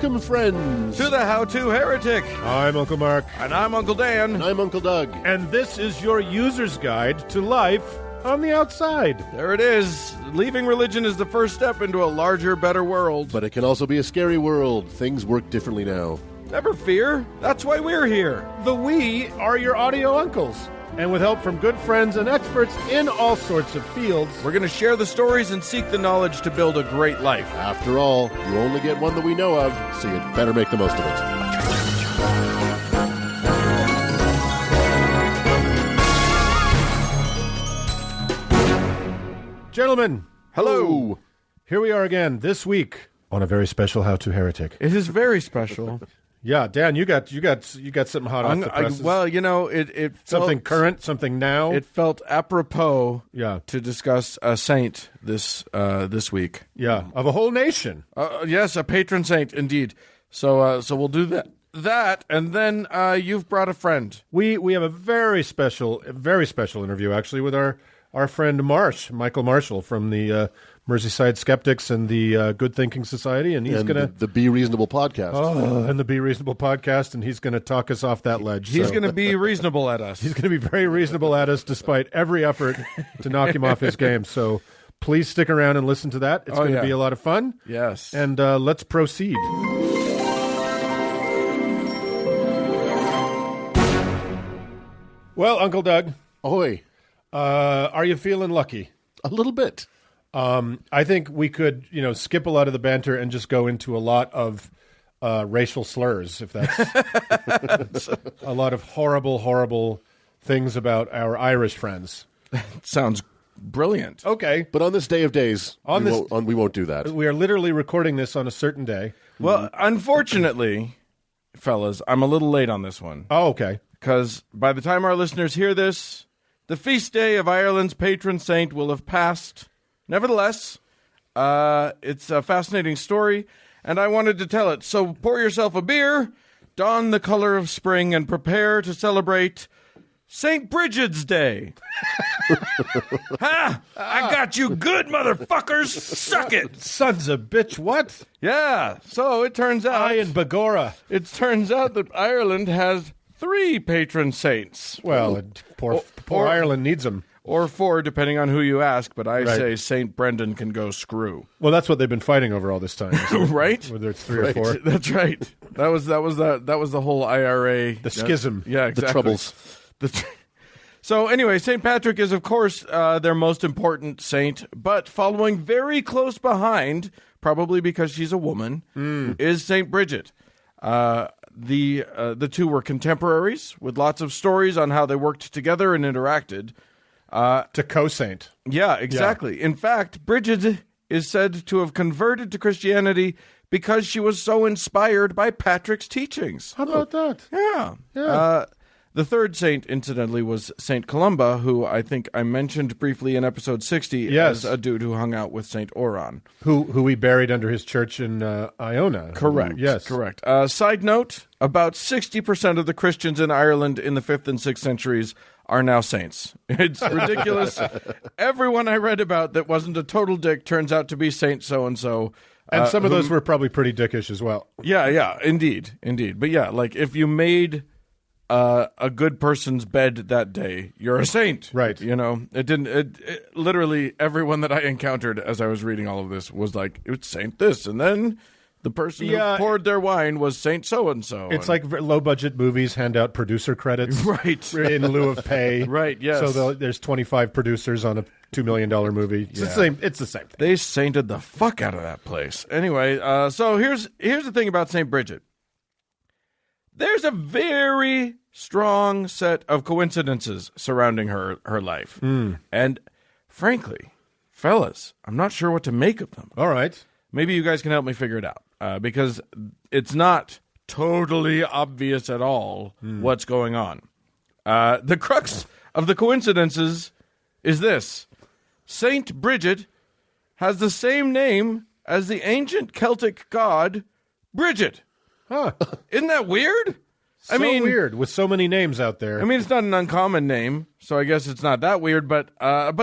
Welcome, friends, to the How-To Heretic. I'm Uncle Mark. And I'm Uncle Dan. And I'm Uncle Doug. And this is your user's guide to life on the outside. There it is. Leaving religion is the first step into a larger, better world. But it can also be a scary world. Things work differently now. Never fear. That's why we're here. The we are your audio uncles. And with help from good friends and experts in all sorts of fields, we're going to share the stories and seek the knowledge to build a great life. After all, you only get one that we know of, so you'd better make the most of it. Gentlemen, hello. Here we are again this week on a very special How-To Heretic. It is very special. Yeah, Dan, you got something hot off the presses. Well, you know, it felt, something current, something now. It felt apropos, to discuss a saint this week. Yeah, of a whole nation. Yes, a patron saint indeed. So we'll do that, and then you've brought a friend. We have a very special interview actually with our friend Marsh, Michael Marshall from the Merseyside Skeptics and the Good Thinking Society, and he's going to the Be Reasonable podcast. Oh, and the Be Reasonable podcast, and he's going to talk us off that ledge. He's going to be reasonable at us. He's going to be very reasonable at us, despite every effort to knock him off his game. So please stick around and listen to that. It's going to be a lot of fun. Yes, and let's proceed. Well, Uncle Doug, ahoy! Are you feeling lucky? A little bit. I think we could, skip a lot of the banter and just go into a lot of racial slurs, if that's a lot of horrible, horrible things about our Irish friends. Sounds brilliant. Okay. But on this day of days, we won't do that. We are literally recording this on a certain day. Well, unfortunately, fellas, I'm a little late on this one. Oh, okay. Because by the time our listeners hear this, the feast day of Ireland's patron saint will have passed. Nevertheless, it's a fascinating story, and I wanted to tell it. So pour yourself a beer, don the color of spring, and prepare to celebrate St. Bridget's Day. Ha! I got you good, motherfuckers! Suck it! Sons of bitch, what? Yeah, so it turns out... I and Bagora. It turns out that Ireland has 3 patron saints. Well, poor Ireland needs them. Or 4, depending on who you ask, but I say St. Brendan can go screw. Well, that's what they've been fighting over all this time, right? Whether it's 3 or 4. That's right. That was the whole IRA, the schism, yeah, exactly. The troubles. So anyway, St. Patrick is of course their most important saint, but following very close behind, probably because she's a woman, is St. Bridget. The two were contemporaries with lots of stories on how they worked together and interacted. To co-saint. Yeah, exactly. Yeah. In fact, Bridget is said to have converted to Christianity because she was so inspired by Patrick's teachings. How about that? Yeah. The third saint, incidentally, was St. Columba, who I think I mentioned briefly in episode 60 as a dude who hung out with St. Oran. Who we buried under his church in Iona. Correct. Yes. Correct. Side note, about 60% of the Christians in Ireland in the 5th and 6th centuries are now saints. It's ridiculous. Everyone I read about that wasn't a total dick turns out to be Saint so-and-so. And some of those were probably pretty dickish as well. Yeah, indeed. But yeah, like if you made a good person's bed that day, you're a saint. Right. It literally everyone that I encountered as I was reading all of this was like, it's Saint this, and then the person who poured their wine was Saint so-and-so. It's like low-budget movies hand out producer credits. Right. In lieu of pay. Right, yes. So there's 25 producers on a $2 million movie. It's the same thing. They sainted the fuck out of that place. Anyway, so here's the thing about St. Bridget. There's a very strong set of coincidences surrounding her life. And frankly, fellas, I'm not sure what to make of them. All right. Maybe you guys can help me figure it out, because it's not totally obvious at all what's going on. The crux of the coincidences is this. Saint Bridget has the same name as the ancient Celtic god Bridget. Huh. Isn't that weird? I mean, weird with so many names out there. I mean, it's not an uncommon name, so I guess it's not that weird, but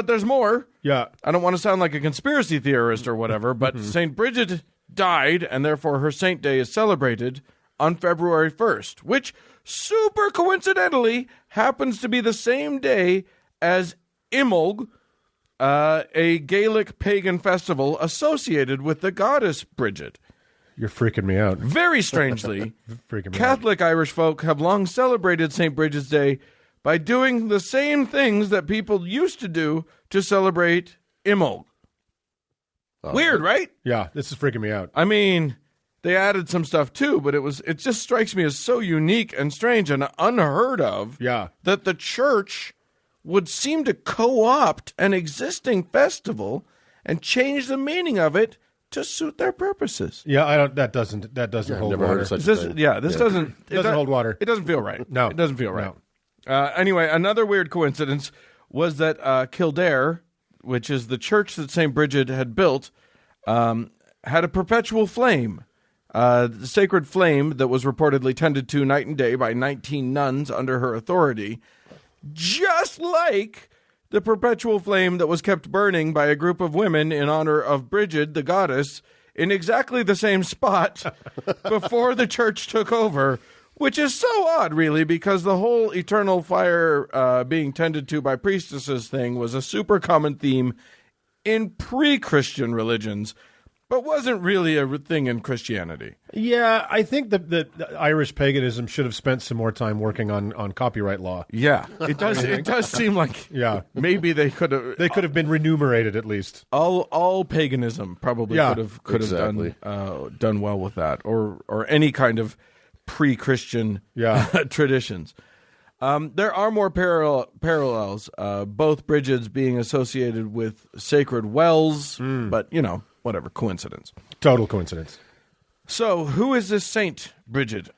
there's more. Yeah. I don't want to sound like a conspiracy theorist or whatever, but St. Bridget died, and therefore her saint day is celebrated on February 1st, which super coincidentally happens to be the same day as Imbolg, a Gaelic pagan festival associated with the goddess Bridget. You're freaking me out. Very strangely, Freaking me Catholic Irish folk have long celebrated St. Bridget's Day by doing the same things that people used to do to celebrate Imbolg. Weird, right? Yeah, this is freaking me out. I mean, they added some stuff too, but it just strikes me as so unique and strange and unheard of Yeah. that the church would seem to co-opt an existing festival and change the meaning of it to suit their purposes. Yeah, I don't. That doesn't hold never heard water. of such a This, thing. yeah, this doesn't. It doesn't hold water. It doesn't feel right. No. It doesn't feel right. Anyway, another weird coincidence was that Kildare, which is the church that St. Bridget had built, had a perpetual flame. The sacred flame that was reportedly tended to night and day by 19 nuns under her authority, just like the perpetual flame that was kept burning by a group of women in honor of Bridget, the goddess, in exactly the same spot before the church took over, which is so odd, really, because the whole eternal fire being tended to by priestesses thing was a super common theme in pre-Christian religions, but wasn't really a thing in Christianity. Yeah, I think the Irish paganism should have spent some more time working on copyright law. Yeah, it does. It does seem like Yeah. maybe they could have. They could have been remunerated at least. All paganism probably Yeah, could have exactly. done well with that, or any kind of pre-Christian traditions. There are more parallels. Both Bridgets being associated with sacred wells, but whatever, coincidence. Total coincidence. So, who is this Saint Bridget?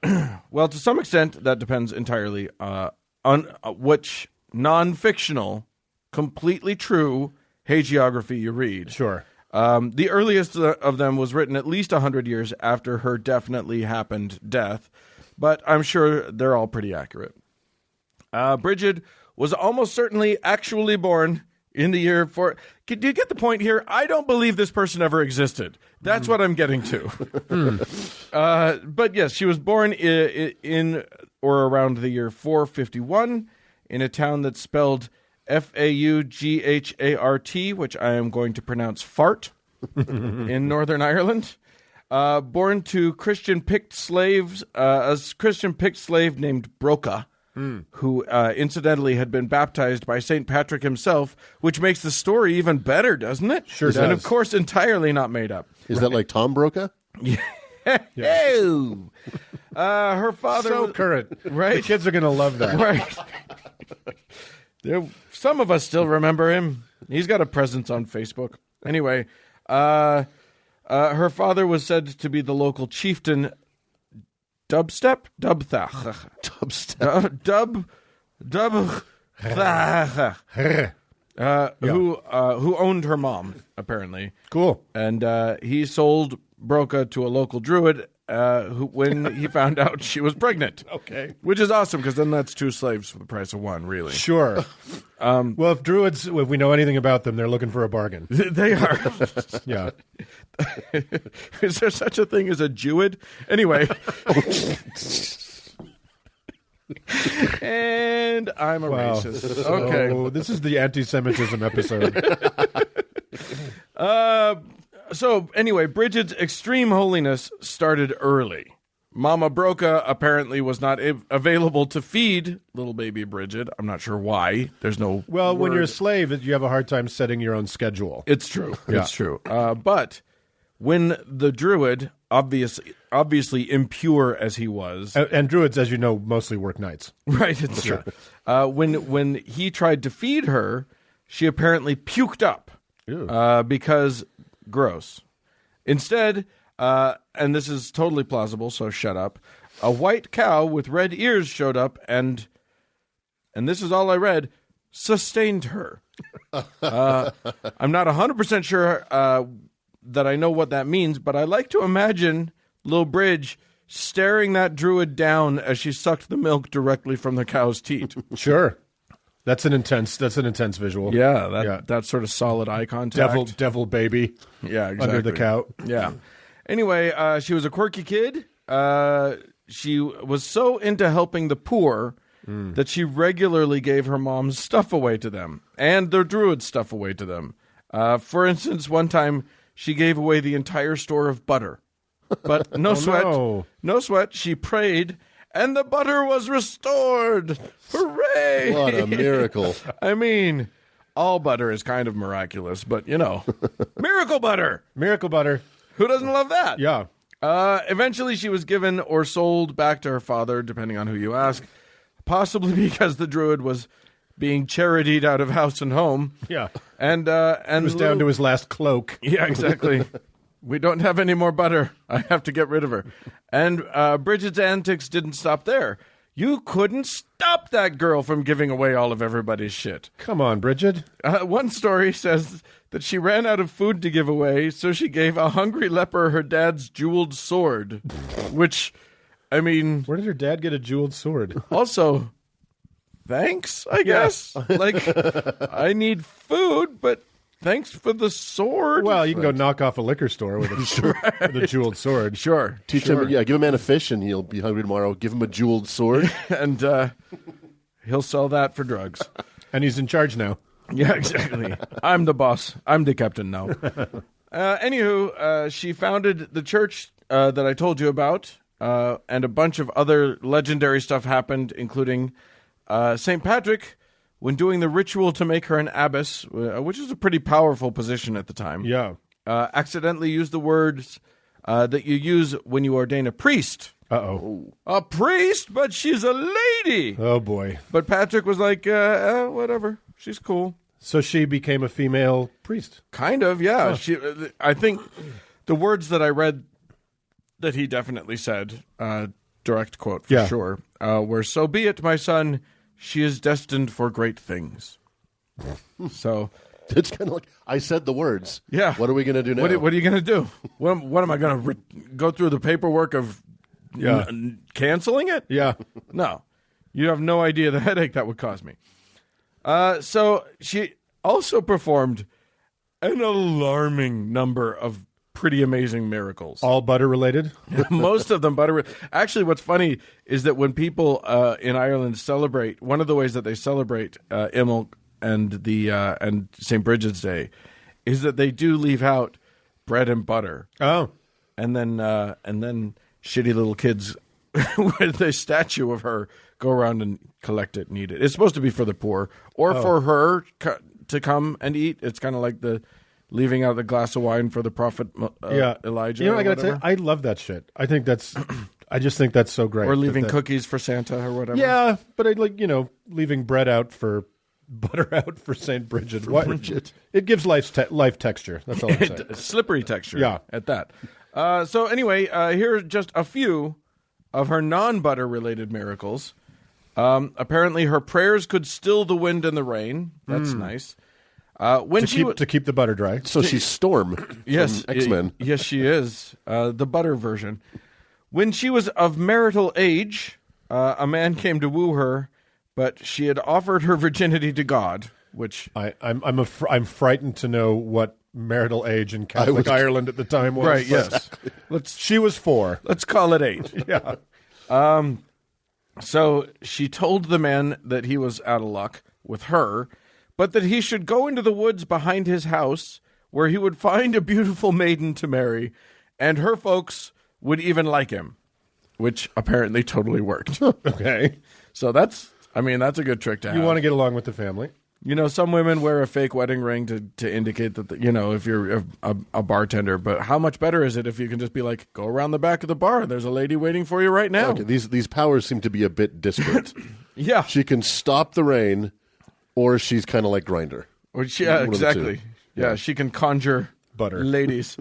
Well, to some extent, that depends entirely on which non-fictional, completely true hagiography you read. Sure. The earliest of them was written at least 100 years after her definitely happened death, but I'm sure they're all pretty accurate. Bridget was almost certainly actually born in the year for... Do you get the point here? I don't believe this person ever existed. That's what I'm getting to. But yes, she was born in or around the year 451 in a town that's spelled Faughat, which I am going to pronounce fart, in Northern Ireland. Born to Christian Pict slaves, a Christian Pict slave named Broca, who incidentally had been baptized by St. Patrick himself, which makes the story even better, doesn't it? Sure And of does. course, entirely not made up. Is that like Tom Broca? Ew. Her father So was, current. right? The kids are going to love that. Right. Some of us still remember him. He's got a presence on Facebook. Anyway, her father was said to be the local chieftain Dubstep? Dubthach. Who owned her mom, apparently. Cool. And he sold Broca to a local druid when he found out she was pregnant. Okay. Which is awesome, because then that's 2 slaves for the price of 1, really. Sure. Well, if druids, if we know anything about them, they're looking for a bargain. They are. Yeah. Is there such a thing as a Jewid? Anyway. And I'm a Wow. racist. Okay. Oh, this is the anti-Semitism episode. So anyway, Bridget's extreme holiness started early. Mama Broca apparently was not available to feed little baby Bridget. I'm not sure why. There's no Well, when word. you're a slave, you have a hard time setting your own schedule. It's true. Yeah. It's true. But when the druid, obviously impure as he was, And druids, as you know, mostly work nights. right? It's true. When he tried to feed her, she apparently puked up because gross. Instead, and this is totally plausible, so shut up. A white cow with red ears showed up, and this is all I read, sustained her. I'm not 100% sure that I know what that means, but I like to imagine Lil Bridge staring that druid down as she sucked the milk directly from the cow's teat. Sure. That's an intense visual. Yeah, that sort of solid eye contact. Devil baby Yeah, exactly. under the cow. Yeah. Anyway, she was a quirky kid. She was so into helping the poor that she regularly gave her mom's stuff away to them and their druid stuff away to them. For instance, one time she gave away the entire store of butter. But no sweat. No sweat. She prayed, and the butter was restored. Hooray! What a miracle. I mean, all butter is kind of miraculous, but, miracle butter. Miracle butter. Who doesn't love that? Yeah. Eventually, she was given or sold back to her father, depending on who you ask, possibly because the druid was being charitied out of house and home. Yeah. And He was down to his last cloak. Yeah, exactly. We don't have any more butter. I have to get rid of her. And Bridget's antics didn't stop there. You couldn't stop that girl from giving away all of everybody's shit. Come on, Bridget. One story says that she ran out of food to give away, so she gave a hungry leper her dad's jeweled sword. Which, I mean... Where did her dad get a jeweled sword? Also, thanks, I guess. Like, I need food, but... Thanks for the sword. Well, you can go knock off a liquor store with a jeweled sword. Sure. Teach him, give a man a fish and he'll be hungry tomorrow. Give him a jeweled sword. And he'll sell that for drugs. And he's in charge now. Yeah, exactly. I'm the boss. I'm the captain now. Anywho, she founded the church that I told you about, and a bunch of other legendary stuff happened, including St. Patrick, when doing the ritual to make her an abbess, which is a pretty powerful position at the time, accidentally used the words that you use when you ordain a priest. Uh-oh. A priest, but she's a lady. Oh, boy. But Patrick was like, whatever. She's cool. So she became a female priest. Kind of, yeah. I think the words that I read that he definitely said, direct quote for sure, were, "So be it, my son. She is destined for great things." So it's kind of like, I said the words. Yeah. What are we going to do now? What are you going to do? What am I going to go through the paperwork of canceling it? Yeah. No. You have no idea the headache that would cause me. So she also performed an alarming number of pretty amazing miracles. All butter related? Most of them butter. Actually, what's funny is that when people in Ireland celebrate, one of the ways that they celebrate Imbolc and St. Bridget's Day is that they do leave out bread and butter. Oh. And then shitty little kids with a statue of her go around and collect it and eat it. It's supposed to be for the poor or for her to come and eat. It's kind of like the leaving out the glass of wine for the prophet Elijah. You know, I got to tell you, I love that shit. I just think that's so great. Or leaving cookies for Santa or whatever. Yeah, but I like, leaving bread out for butter out for St. Bridget. Bridget. It gives life texture. That's all I'm saying. Slippery texture at that. So anyway, here are just a few of her non-butter related miracles. Apparently her prayers could still the wind and the rain. That's nice. To keep the butter dry. So she's Storm from X-Men. Yes, she is. The butter version. When she was of marital age, a man came to woo her, but she had offered her virginity to God, which... I'm frightened to know what marital age in Catholic Ireland at the time was. Right, yes. She was 4. Let's call it 8. Yeah. So she told the man that he was out of luck with her, but that he should go into the woods behind his house where he would find a beautiful maiden to marry, and her folks would even like him, which apparently totally worked. Okay. So that's a good trick to have. You want to get along with the family. Some women wear a fake wedding ring to indicate that, if you're a bartender. But how much better is it if you can just be like, go around the back of the bar. There's a lady waiting for you right now. Okay, these powers seem to be a bit disparate. Yeah. She can stop the rain, or she's kind of like Grindr. Exactly. Yeah, she can conjure butter ladies.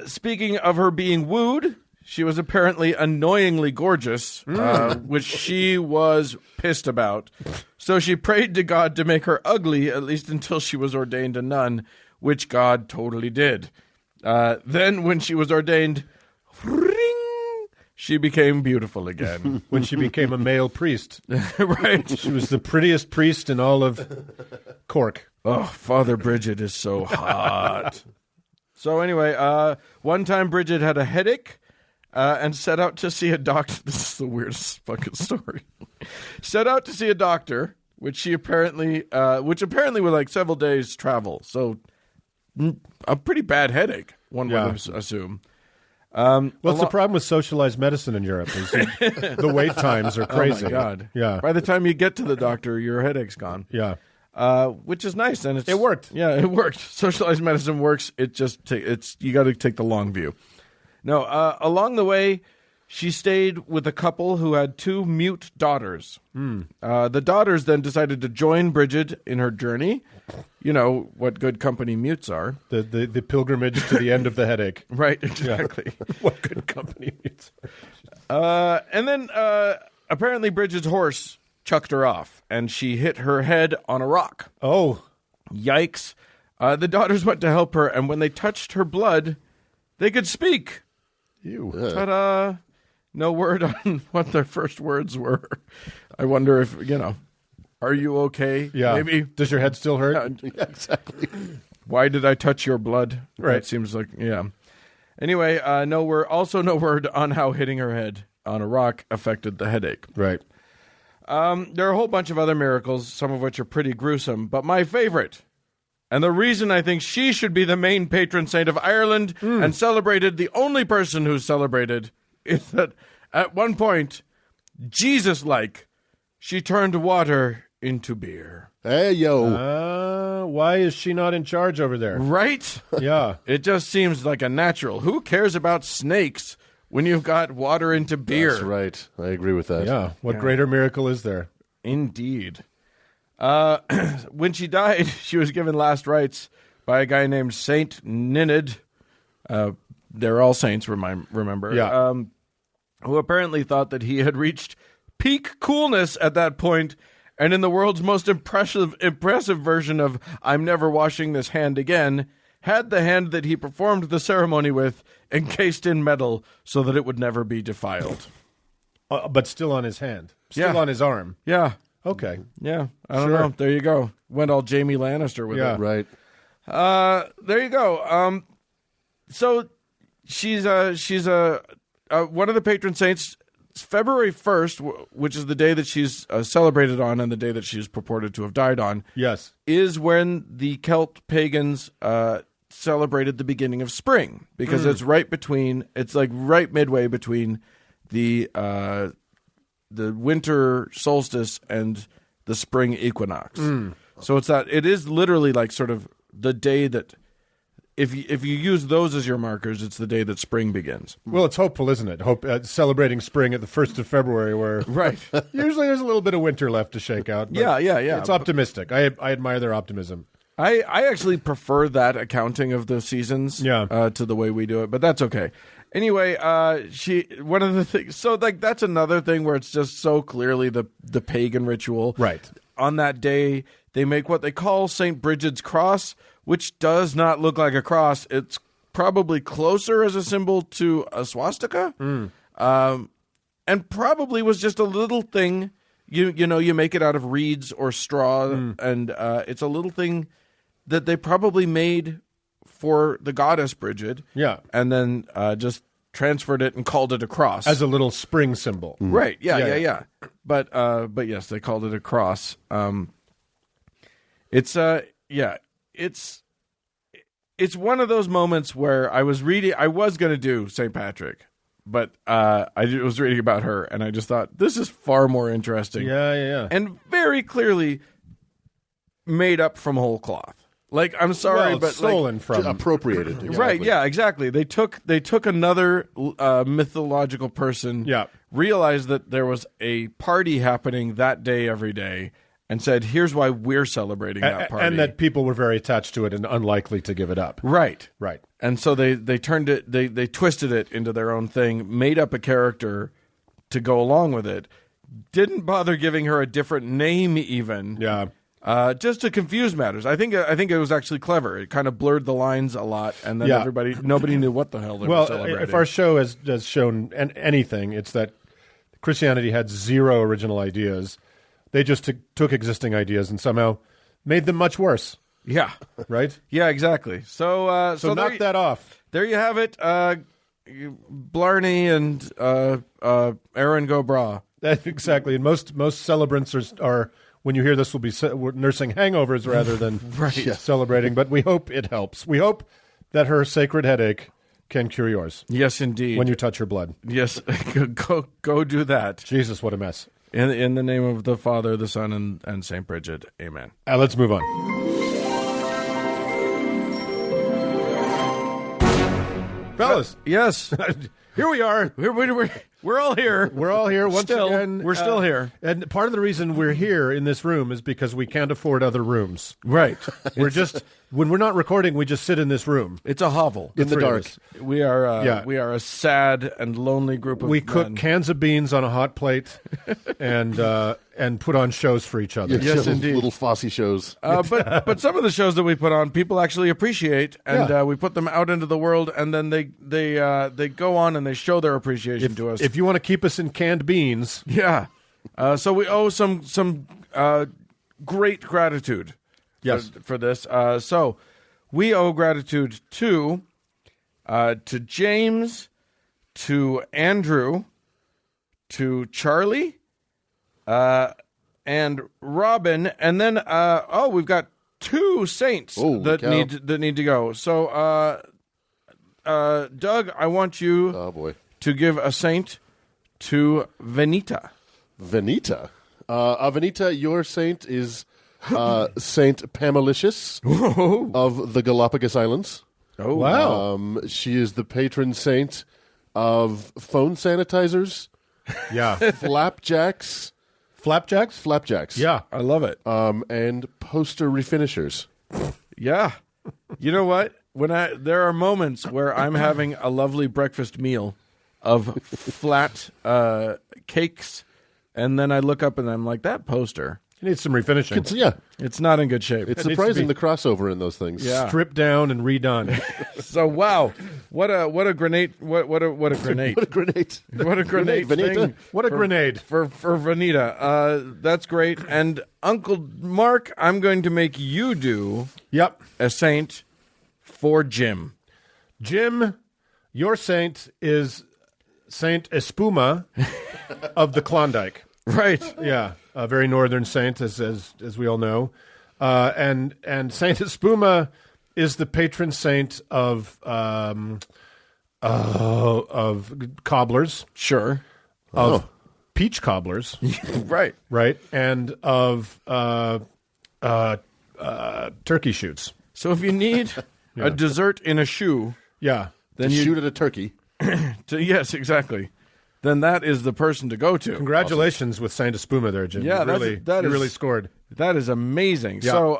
Speaking of her being wooed, she was apparently annoyingly gorgeous, which she was pissed about. So she prayed to God to make her ugly, at least until she was ordained a nun, which God totally did. Then when she was ordained, she became beautiful again. When she became a male priest. Right. She was the prettiest priest in all of Cork. Oh, Father Bridget is so hot. So anyway, one time Bridget had a headache and set out to see a doctor. This is the weirdest fucking story. Set out to see a doctor, which apparently were like several days travel. So a pretty bad headache, one would assume. What's the problem with socialized medicine in Europe? Is the wait times are crazy. Oh my God. Yeah. By the time you get to the doctor, your headache's gone. Yeah. Which is nice, and It worked. Yeah, it worked. Socialized medicine works. You got to take the long view. No, along the way, she stayed with a couple who had 2 mute daughters. The daughters then decided to join Bridget in her journey. You know what good company mutes are. The pilgrimage to the end of the headache. Right, exactly. What good company mutes are. And then apparently Bridget's horse chucked her off, and she hit her head on a rock. Oh. Yikes. The daughters went to help her, and when they touched her blood, they could speak. Ew. Ta-da. No word on what their first words were. I wonder if, are you okay? Yeah. Maybe. Does your head still hurt? Yeah, exactly. Why did I touch your blood? Right. It seems like, yeah. Anyway, no word on how hitting her head on a rock affected the headache. Right. There are a whole bunch of other miracles, some of which are pretty gruesome, but my favorite, and the reason I think she should be the main patron saint of Ireland and celebrated, the only person who's celebrated, is that at one point, Jesus-like, she turned water into beer. Hey, yo. Why is she not in charge over there? Right? Yeah. It just seems like a natural. Who cares about snakes when you've got water into beer? That's right. I agree with that. Yeah. What greater miracle is there? Indeed. When she died, she was given last rites by a guy named Saint Ninid. They're all saints, remember? Yeah. Who apparently thought that he had reached peak coolness at that point, and in the world's most impressive version of "I'm never washing this hand again," had the hand that he performed the ceremony with encased in metal so that it would never be defiled. But still on his hand. Still on his arm. Yeah. Okay. Yeah. I don't Sure. know. There you go. Went all Jamie Lannister with Yeah. it. Right. There you go. So she's one of the patron saints. February 1st, which is the day that she's celebrated on and the day that she's purported to have died on, Yes. is when the Celt pagans celebrated the beginning of spring, because it's right midway between the winter solstice and the spring equinox. So it is literally like sort of the day that, if you use those as your markers, it's the day that spring begins. Well, it's hopeful, isn't it? Celebrating spring at the 1st of February, where Right. usually there's a little bit of winter left to shake out. But Yeah. It's optimistic. I admire their optimism. I actually prefer that accounting of the seasons to the way we do it, but that's okay. Anyway, one of the things, so like that's another thing where it's just so clearly the pagan ritual. Right. On that day, they make what they call St. Bridget's cross, which does not look like a cross. It's probably closer as a symbol to a swastika, and probably was just a little thing. You make it out of reeds or straw, and it's a little thing that they probably made for the goddess Bridget. Yeah. And then just transferred it and called it a cross. As a little spring symbol. Right. Yeah. Yeah. But yes, they called it a cross. It's one of those moments where I was going to do St. Patrick, but I was reading about her and I just thought this is far more interesting. Yeah. And very clearly made up from whole cloth. Like, I'm sorry, Well, but stolen from. Appropriated. Exactly. Right, yeah, exactly. They took another mythological person, Yeah. realized that there was a party happening that day every day, and said, here's why we're celebrating that party. And that people were very attached to it and unlikely to give it up. Right. Right. And so they turned it, they twisted it into their own thing, made up a character to go along with it, didn't bother giving her a different name even. Yeah. Just to confuse matters. I think it was actually clever. It kind of blurred the lines a lot, and then Yeah. nobody knew what the hell they were Well, celebrating. if our show has shown anything, it's that Christianity had zero original ideas. They just took existing ideas and somehow made them much worse. Yeah. right? Yeah, exactly. So knock that off. There you have it. Blarney and Aaron go bra. Exactly. And most celebrants are when you hear this, will be nursing hangovers rather than celebrating. But we hope it helps. We hope that her sacred headache can cure yours. Yes, indeed. When you touch her blood. Yes, go do that. Jesus, what a mess. In the name of the Father, the Son, and Saint Bridget. Amen. Let's move on. Fellas. Yes. Here we are. We're all here. We're all here once again. We're still here. And part of the reason we're here in this room is because we can't afford other rooms. Right. We're just when we're not recording, we just sit in this room. It's a hovel. In the dark. We are we are a sad and lonely group of We men. cook cans of beans on a hot plate and put on shows for each other. Yes, indeed. Little Fosse shows. But some of the shows that we put on, people actually appreciate, and we put them out into the world, and then they go on and they show their appreciation to us. If you want to keep us in canned beans, yeah. So we owe some great gratitude. Yes. For this. So we owe gratitude to James, to Andrew, to Charlie, and Robin, and then we've got two saints that need to go. So Doug, I want you to give a saint to Venita. Venita. Venita, your saint is Saint Pamelicious of the Galapagos Islands. Oh, wow. She is the patron saint of phone sanitizers, yeah. flapjacks. Flapjacks? Flapjacks. Yeah. I love it. And poster refinishers. Yeah. You know what? There are moments where I'm having a lovely breakfast meal of flat cakes, and then I look up and I'm like, that poster. You need some refinishing. It's not in good shape. It's surprising the crossover in those things. Yeah. Stripped down and redone. So wow, what a grenade! What a grenade! What a grenade! What a grenade! Venita. What a grenade for Venita. That's great. And Uncle Mark, I'm going to make you do a saint for Jim. Jim, your saint is Saint Espuma of the Klondike. Right. Yeah, a very northern saint, as we all know, and Saint Espuma is the patron saint of cobblers, Sure. of peach cobblers, Right. right, and of turkey shoots. So if you need a dessert in a shoe, Yeah, then You you shoot at a turkey. yes, exactly. Then that is the person to go to. congratulations with Saint Espuma there, Jim. Yeah, you really scored. That is amazing. Yeah. So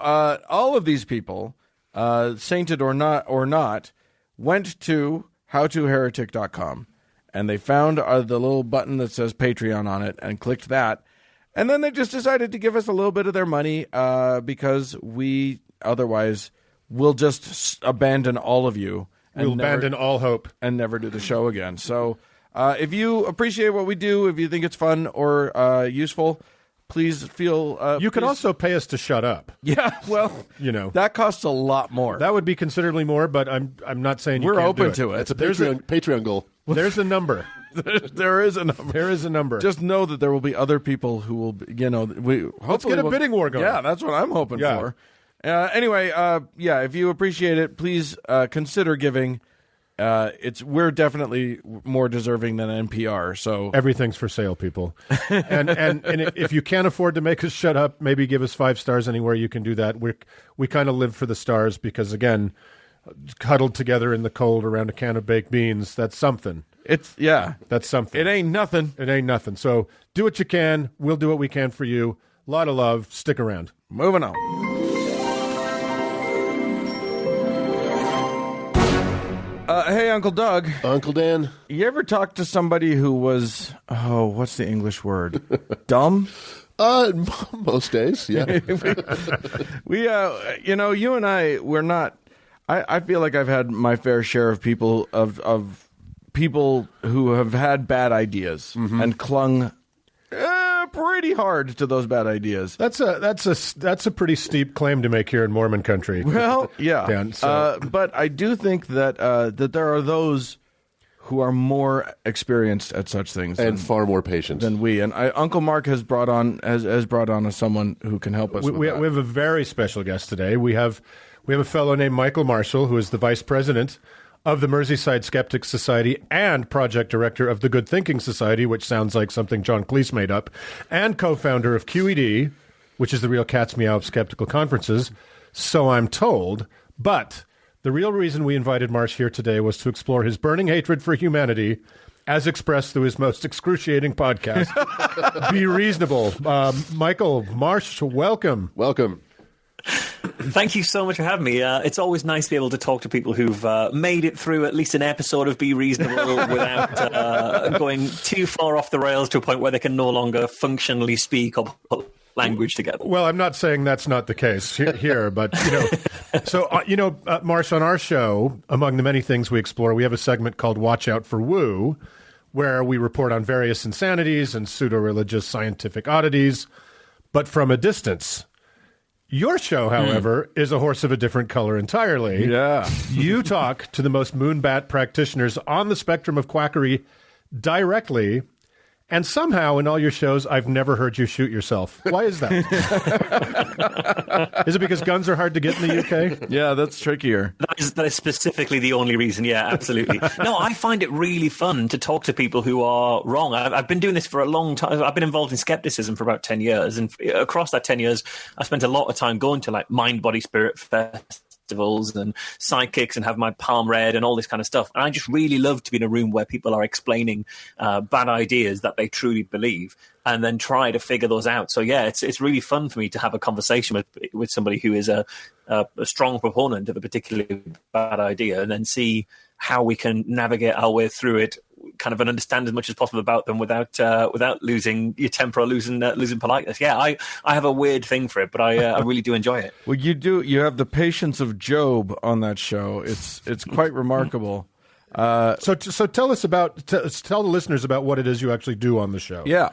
all of these people, sainted or not, went to howtoheretic.com, and they found the little button that says Patreon on it and clicked that. And then they just decided to give us a little bit of their money because we otherwise will just abandon all of you. We'll abandon all hope. And never do the show again. So if you appreciate what we do, if you think it's fun or useful, please feel... You can also pay us to shut up. Yeah, well, that costs a lot more. That would be considerably more, but I'm not saying you We're can't open do it. to it. It's a Patreon goal. There's a number. There is a number. There is a number. Just know that there will be other people who will, Let's get a bidding war going. Yeah, that's what I'm hoping for. Anyway, if you appreciate it, please consider giving. We're definitely more deserving than NPR. So everything's for sale, people. and if you can't afford to make us shut up, maybe give us 5 stars anywhere you can do that. We kind of live for the stars because, again, huddled together in the cold around a can of baked beans, that's something. That's something. It ain't nothing. It ain't nothing. So do what you can. We'll do what we can for you. A lot of love. Stick around. Moving on. Hey, Uncle Doug. Uncle Dan. You ever talk to somebody who was, what's the English word? Dumb? Most days, yeah. We you and I, we're not, I feel like I've had my fair share of people, of people who have had bad ideas and clung pretty hard to those bad ideas. That's a pretty steep claim to make here in Mormon country. Well, yeah. Dan, so. But I do think that that there are those who are more experienced at such things and far more patient than we. And Uncle Mark has brought on as someone who can help us. We have a very special guest today. We have a fellow named Michael Marshall, who is the vice president of the Merseyside Skeptics Society and project director of the Good Thinking Society, which sounds like something John Cleese made up, and co-founder of QED, which is the real cat's meow of skeptical conferences. So I'm told, but the real reason we invited Marsh here today was to explore his burning hatred for humanity as expressed through his most excruciating podcast, Be Reasonable. Michael Marsh, welcome. Welcome. Thank you so much for having me. It's always nice to be able to talk to people who've made it through at least an episode of Be Reasonable without going too far off the rails to a point where they can no longer functionally speak or put language together. Well, I'm not saying that's not the case here, but, Marsh, on our show, among the many things we explore, we have a segment called Watch Out for Woo, where we report on various insanities and pseudo-religious scientific oddities, but from a distance. Your show, however, is a horse of a different color entirely. Yeah. You talk to the most moonbat practitioners on the spectrum of quackery directly, and somehow in all your shows, I've never heard you shoot yourself. Why is that? Is it because guns are hard to get in the UK? Yeah, that's trickier. That is specifically the only reason. Yeah, absolutely. No, I find it really fun to talk to people who are wrong. I've been doing this for a long time. I've been involved in skepticism for about 10 years. And across that 10 years, I spent a lot of time going to like mind, body, spirit festivals and psychics and have my palm read and all this kind of stuff. And I just really love to be in a room where people are explaining bad ideas that they truly believe and then try to figure those out. So yeah, it's really fun for me to have a conversation with somebody who is a strong proponent of a particularly bad idea and then see how we can navigate our way through it kind of and understand as much as possible about them without losing your temper or losing politeness. Yeah, I have a weird thing for it, but I really do enjoy it. Well, you do. You have the patience of Job on that show. It's quite remarkable. So tell the listeners about what it is you actually do on the show. Yeah.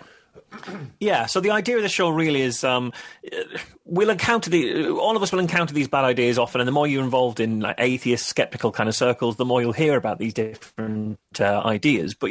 Yeah, so the idea of the show really is all of us will encounter these bad ideas often, and the more you're involved in like atheist, skeptical kind of circles, the more you'll hear about these different ideas. But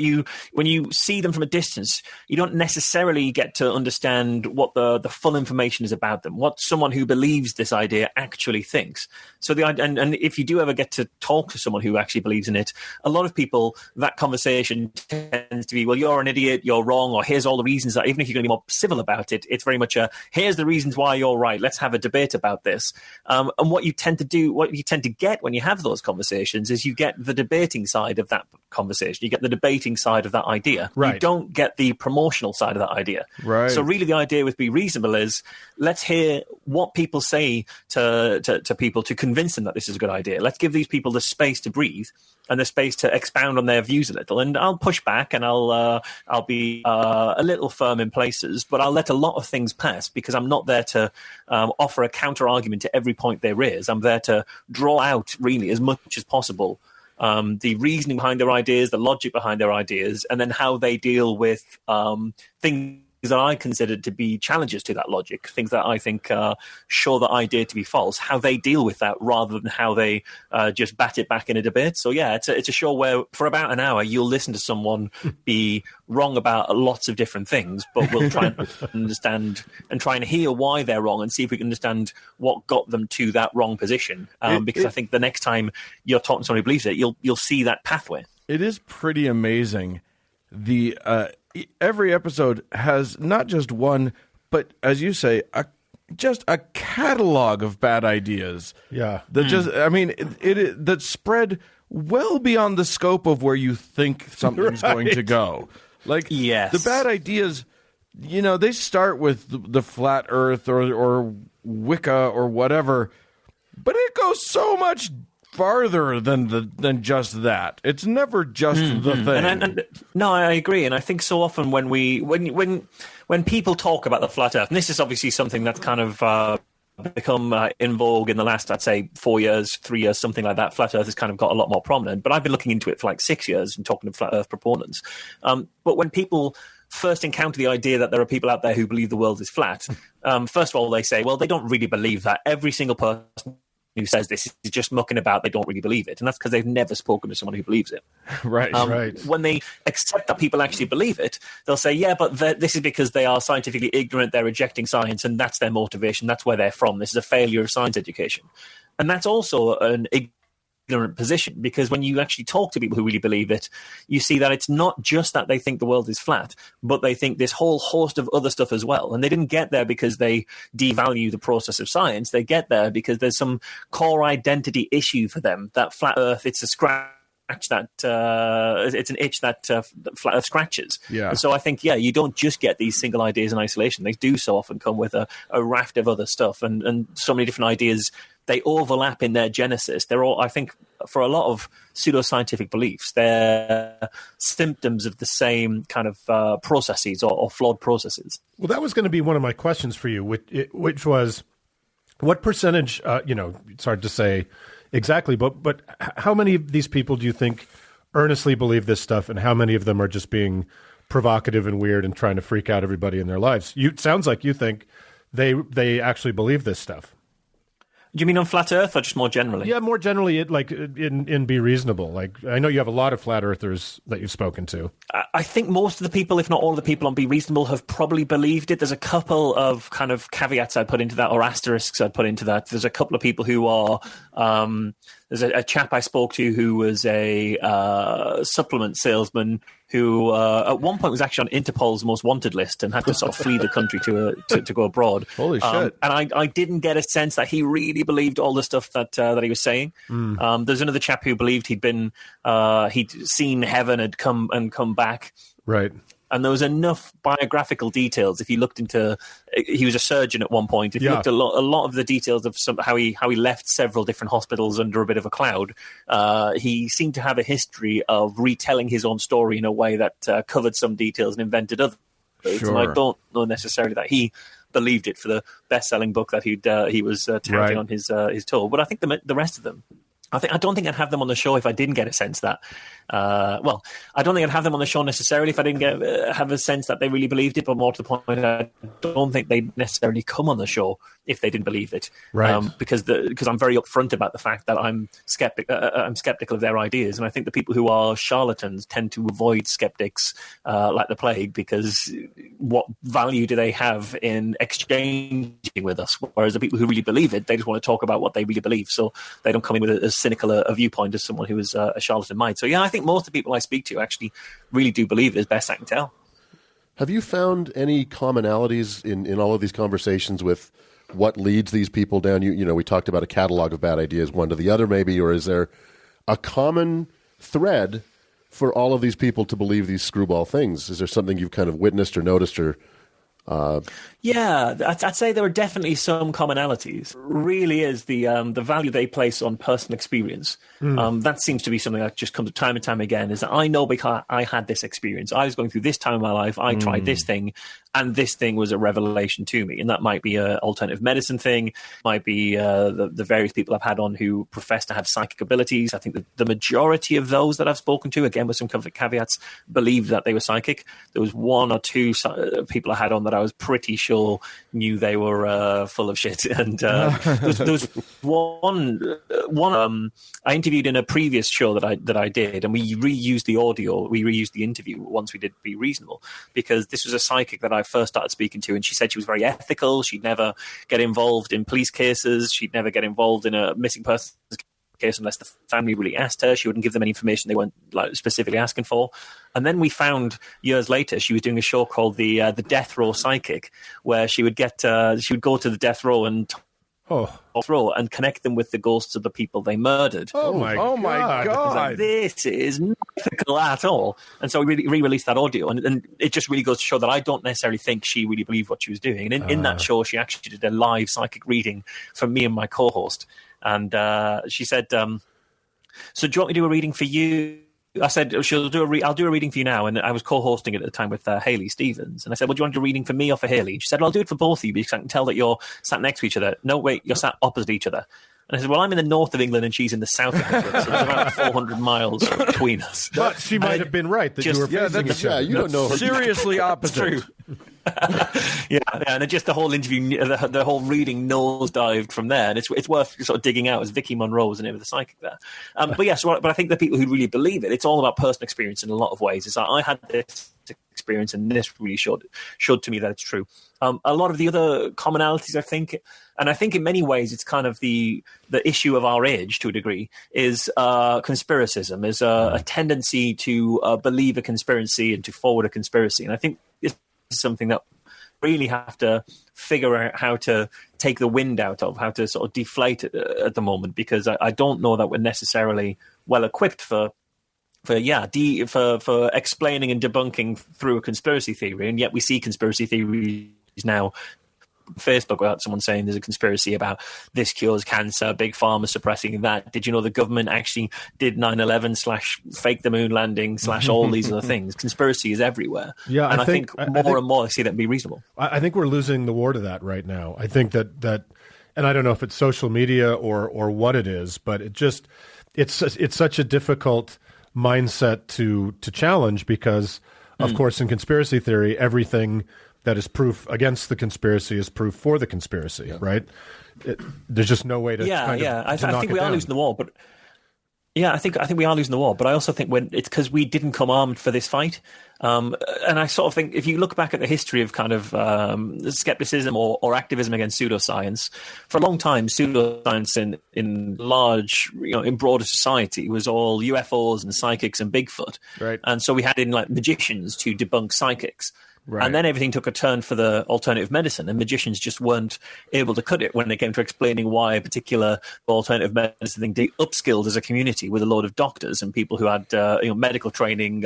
when you see them from a distance, you don't necessarily get to understand what the full information is about them, what someone who believes this idea actually thinks. So and if you do ever get to talk to someone who actually believes in it, a lot of people, that conversation tends to be, well, you're an idiot, you're wrong, or here's all the reasons that, even if you're going to be more civil about it, it's very much here's the reasons why you're right. Let's have a debate about this. And what you tend to get when you have those conversations is you get the debating side of that conversation. You get the debating side of that idea. Right. You don't get the promotional side of that idea. Right. So really the idea with Be Reasonable is let's hear what people say to people to convince them that this is a good idea. Let's give these people the space to breathe and the space to expound on their views a little. And I'll push back and I'll be a little firm in places, but I'll let a lot of things pass because I'm not there to offer a counter argument to every point they raise. I'm there to draw out really as much as possible the reasoning behind their ideas, the logic behind their ideas, and then how they deal with things that I consider to be challenges to that logic, things that I think show the idea to be false, how they deal with that rather than how they just bat it back in a debate. So yeah, it's a show where for about an hour you'll listen to someone be wrong about lots of different things, but we'll try and understand and try and hear why they're wrong and see if we can understand what got them to that wrong position. Because I think the next time you're talking to someone who believes it, you'll see that pathway. It is pretty amazing. Every episode has not just one, but as you say, just a catalog of bad ideas. Yeah. That that spread well beyond the scope of where you think something's going to go. Like, yes. The bad ideas, they start with the flat Earth or Wicca or whatever, but it goes so much farther than just that. It's never just the thing. No, I agree, and I think so often when people talk about the flat Earth, and this is obviously something that's kind of become in vogue in the last, I'd say, 4 years, 3 years, something like that. Flat Earth has kind of got a lot more prominent, but I've been looking into it for like 6 years and talking to flat Earth proponents. But when people first encounter the idea that there are people out there who believe the world is flat, first of all, they say, well, they don't really believe that. Every single person who says this is just mucking about. They don't really believe it. And that's because they've never spoken to someone who believes it. Right. When they accept that people actually believe it, they'll say, yeah, but this is because they are scientifically ignorant. They're rejecting science, and that's their motivation. That's where they're from. This is a failure of science education. And that's also an ignorant position, because when you actually talk to people who really believe it, you see that it's not just that they think the world is flat, but they think this whole host of other stuff as well. And they didn't get there because they devalue the process of science. They get there because there's some core identity issue for them, that flat Earth, it's a scratch that it's an itch that flat Earth scratches. Yeah. And so I think, yeah, you don't just get these single ideas in isolation. They do so often come with a raft of other stuff, and so many different ideas. They overlap in their genesis. They're all, I think, for a lot of pseudoscientific beliefs, they're symptoms of the same kind of processes or flawed processes. Well, that was going to be one of my questions for you, which was, what percentage, it's hard to say exactly, but how many of these people do you think earnestly believe this stuff, and how many of them are just being provocative and weird and trying to freak out everybody in their lives? It sounds like you think they actually believe this stuff. Do you mean on flat Earth, or just more generally? Yeah, more generally, in Be Reasonable. Like, I know you have a lot of flat earthers that you've spoken to. I think most of the people, if not all of the people on Be Reasonable, have probably believed it. There's a couple of kind of caveats I'd put into that, or asterisks I'd put into that. There's a couple of people who are... there's a chap I spoke to who was a supplement salesman who at one point was actually on Interpol's most wanted list and had to sort of flee the country to go abroad. Holy shit. And I didn't get a sense that he really believed all the stuff that he was saying. There's another chap who believed he'd seen heaven, had come back. Right. And there was enough biographical details. If you looked into, he was a surgeon at one point. If you looked at a lot of the details of how he left several different hospitals under a bit of a cloud, he seemed to have a history of retelling his own story in a way that covered some details and invented others. Sure. And I don't know necessarily that he believed it for the best-selling book that he was touting on his tour. But I think the rest of them, I don't think I'd have them on the show if I didn't get a sense that. I don't think I'd have them on the show necessarily if I didn't have a sense that they really believed it. But more to the point, I don't think they'd necessarily come on the show if they didn't believe it. Right. Because I'm very upfront about the fact that I'm skeptical of their ideas, and I think the people who are charlatans tend to avoid skeptics like the plague, because what value do they have in exchanging with us? Whereas the people who really believe it, they just want to talk about what they really believe, so they don't come in with as cynical a viewpoint as someone who is a charlatan might. So yeah, I think most of the people I speak to actually really do believe it, as best I can tell. Have you found any commonalities in all of these conversations with what leads these people down? We talked about a catalog of bad ideas, one to the other maybe, or is there a common thread for all of these people to believe these screwball things? Is there something you've kind of witnessed or noticed or... Yeah, I'd say there are definitely some commonalities. Really is the value they place on personal experience. That seems to be something that just comes time and time again, is that I know because I had this experience. I was going through this time in my life. I tried this thing, and this thing was a revelation to me. And that might be an alternative medicine thing, might be the various people I've had on who profess to have psychic abilities. I think that the majority of those that I've spoken to, again with some caveats, believed that they were psychic. There was one or two people I had on that I was pretty sure knew they were full of shit. And there was one I interviewed in a previous show that I did, and we reused the audio. We reused the interview once we did Be Reasonable, because this was a psychic that I first started speaking to, and she said she was very ethical. She'd never get involved in police cases. She'd never get involved in a missing persons case unless the family really asked her. She wouldn't give them any information they weren't specifically asking for. And then we found years later she was doing a show called the Death Row Psychic, where she would go to the death row and and connect them with the ghosts of the people they murdered. Oh my God. Like, this is not ethical at all. And so we re-released that audio, and it just really goes to show that I don't necessarily think she really believed what she was doing. And in that show, she actually did a live psychic reading for me and my co-host. And she said, so do you want me to do a reading for you? I said, I'll do a reading for you now. And I was co-hosting it at the time with Hayley Stevens. And I said, well, do you want to do a reading for me or for Hayley? And she said, well, I'll do it for both of you because I can tell that you're sat next to each other. No, wait, you're sat opposite each other. And I said, well, I'm in the north of England and she's in the south of England, so there's about 400 miles between us. But she might have been right that you were facing each other. you don't know her. Seriously opposite. True. And just the whole interview, the whole reading nosedived from there, and it's worth sort of digging out. As Vicky Monroe was the name of the psychic there. But I think the people who really believe it, it's all about personal experience in a lot of ways. It's like, I had this experience, and this really showed to me that it's true. A lot of the other commonalities, I think in many ways it's kind of the issue of our age to a degree, is conspiracism, is a tendency to believe a conspiracy and to forward a conspiracy. And I think this is something that really have to figure out how to take the wind out of, how to sort of deflate it at the moment, because I don't know that we're necessarily well equipped for explaining and debunking through a conspiracy theory. And yet we see conspiracy theories now Facebook without someone saying there's a conspiracy about this cures cancer, big pharma suppressing that. Did you know the government actually did 9/11 / fake the moon landing / all these other things? Conspiracy is everywhere. Yeah, and I think more and more I see that be reasonable. I think we're losing the war to that right now. I think that and I don't know if it's social media or what it is, but it's such a difficult mindset to challenge, because of course in conspiracy theory everything that is proof against the conspiracy is proof for the conspiracy, right? There's just no way to I think we are losing the war, but I think we are losing the war. But I also think it's because we didn't come armed for this fight. And I sort of think if you look back at the history of kind of skepticism or activism against pseudoscience, for a long time, pseudoscience in large, in broader society was all UFOs and psychics and Bigfoot. Right. And so we had in like magicians to debunk psychics. Right. And then everything took a turn for the alternative medicine, and magicians just weren't able to cut it when it came to explaining why a particular alternative medicine thing. They upskilled as a community with a load of doctors and people who had medical training,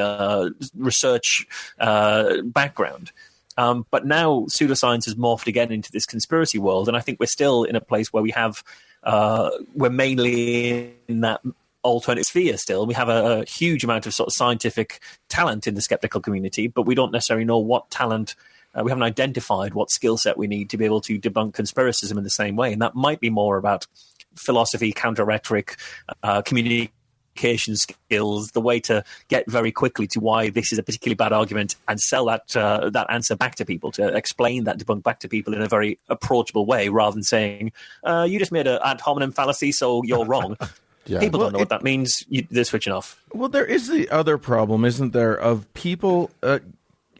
research background. But now pseudoscience has morphed again into this conspiracy world, and I think we're still in a place where we're mainly in that alternative sphere still. We have a huge amount of sort of scientific talent in the skeptical community, but we don't necessarily know what talent, we haven't identified what skill set we need to be able to debunk conspiracism in the same way. And that might be more about philosophy, counter-rhetoric, communication skills, the way to get very quickly to why this is a particularly bad argument and sell that answer back to people, to explain that debunk back to people in a very approachable way, rather than saying, you just made an ad hominem fallacy, so you're wrong. Yeah. People don't know what that means. They're switching off. Well, there is the other problem, isn't there, of people,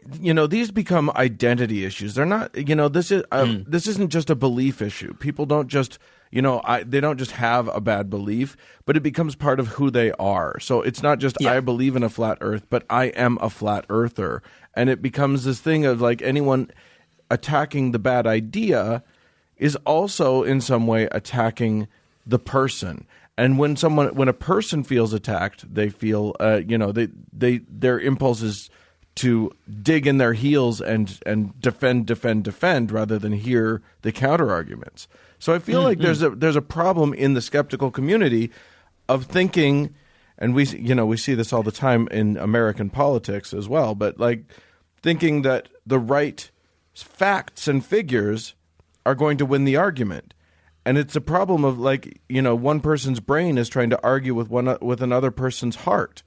these become identity issues. They're not, this isn't just a belief issue. People don't just, they don't just have a bad belief, but it becomes part of who they are. So it's not just I believe in a flat earth, but I am a flat earther. And it becomes this thing of like anyone attacking the bad idea is also in some way attacking the person. And when a person feels attacked, they feel, their impulse is to dig in their heels and defend, rather than hear the counter arguments. So I feel like there's a problem in the skeptical community of thinking, and we see this all the time in American politics as well, but like thinking that the right facts and figures are going to win the argument. And it's a problem of one person's brain is trying to argue with another person's heart.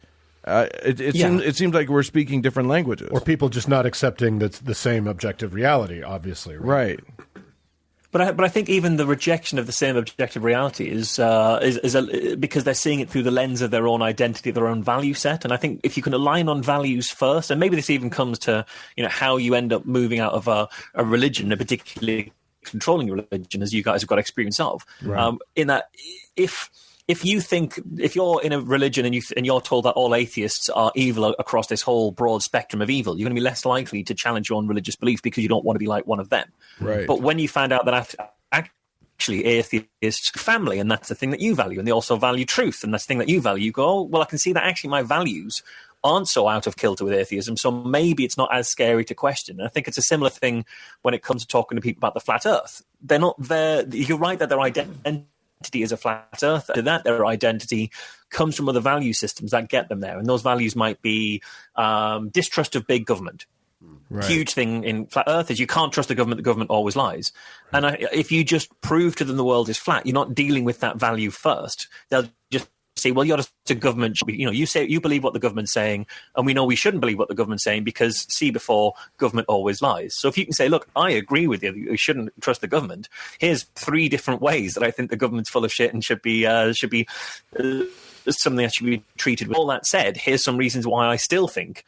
It seems like we're speaking different languages, or people just not accepting the same objective reality. Obviously, right. But I think even the rejection of the same objective reality is because they're seeing it through the lens of their own identity, their own value set. And I think if you can align on values first, and maybe this even comes to how you end up moving out of a religion, a particularly controlling religion, as you guys have got experience of, right. In that if you're in a religion and you're told that all atheists are evil across this whole broad spectrum of evil, you're going to be less likely to challenge your own religious belief because you don't want to be like one of them. Right. But when you find out that actually atheists family, and that's the thing that you value, and they also value truth, and that's the thing that you value, you go, oh, well, I can see that actually my values aren't so out of kilter with atheism, so maybe it's not as scary to question. And I think it's a similar thing when it comes to talking to people about the flat earth. They're not there. You're right that their identity is a flat earth, that their identity comes from other value systems that get them there. And those values might be distrust of big government. huge thing in flat Earth is you can't trust the government always lies. And if you just prove to them the world is flat, you're not dealing with that value first. They'll just say, well, you're just a government. You say you believe what the government's saying, and we know we shouldn't believe what the government's saying because see before, government always lies. So if you can say, look, I agree with you, you shouldn't trust the government. Here's 3 different ways that I think the government's full of shit and should be something that should be treated with. All that said, here's some reasons why I still think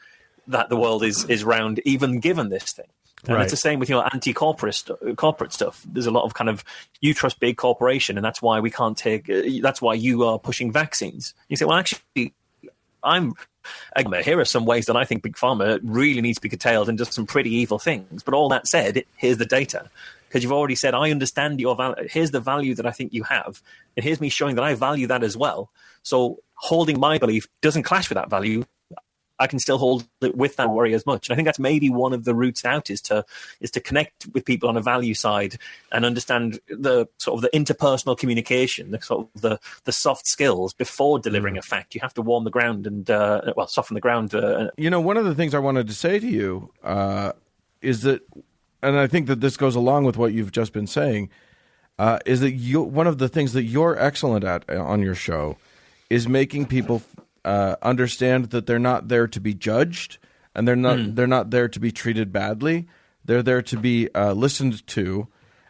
that the world is round, even given this thing. And it's the same with anti-corporate stuff. There's a lot of kind of you trust big corporation, and that's why we can't take. That's why you are pushing vaccines. You say, well, actually, here are some ways that I think big pharma really needs to be curtailed and does some pretty evil things. But all that said, here's the data, because you've already said I understand your value. Here's the value that I think you have, and here's me showing that I value that as well. So holding my belief doesn't clash with that value. I can still hold it with that worry as much. And I think that's maybe one of the routes out is to connect with people on a value side and understand the sort of the interpersonal communication, the sort of the soft skills before delivering a fact. You have to warm the ground and soften the ground. One of the things I wanted to say to you is that, and I think that this goes along with what you've just been saying, is that one of the things that you're excellent at on your show is making people understand that they're not there to be judged, and they're not there to be treated badly. They're there to be listened to,